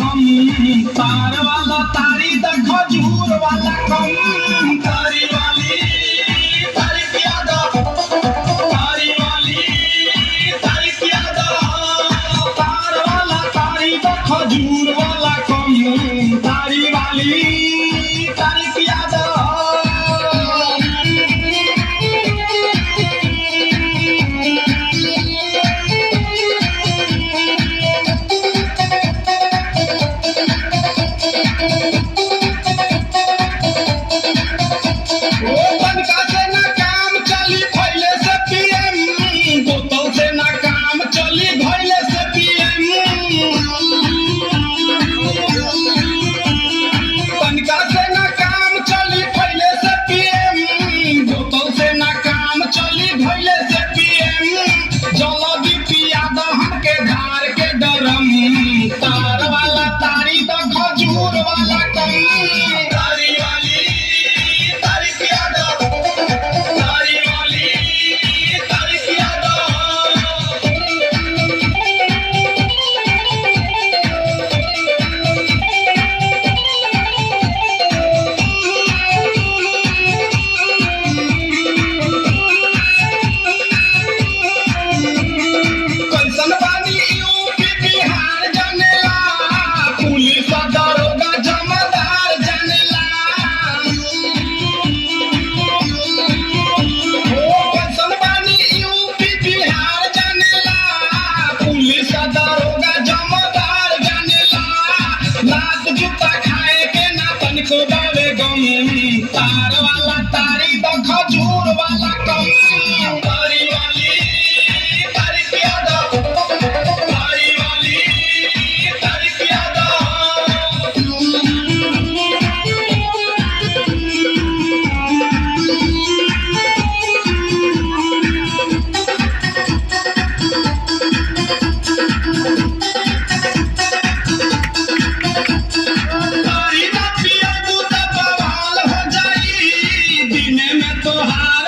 हम तार वाला तारी द खजूर वाला कम तारी वाली तारी पिया दो तारी वाली तारी पिया दो तार वाला तारी द खजूर वाला कम तारी वाली तारी पिया दो तार वाला तारी द खजूर वाला कम तारी वाली तारी पिया दो तारी वाली तारी पिया दो कैसन बानी यूपी बिहार जानेला पुलिस दरोगा जमादार जानेला कैसन बानी यूपी बिहार जानेला पुलिस दरोगा जमादार जानेला लात जूता खाए के ना तनिको बावे गम तार वाला तारी द खजूर वाला कम तारी वाली तारी पिया दो तारी वाली तारी पिया दो तारी ना पिया तू तो बवाल हो जाई दिने में तोहार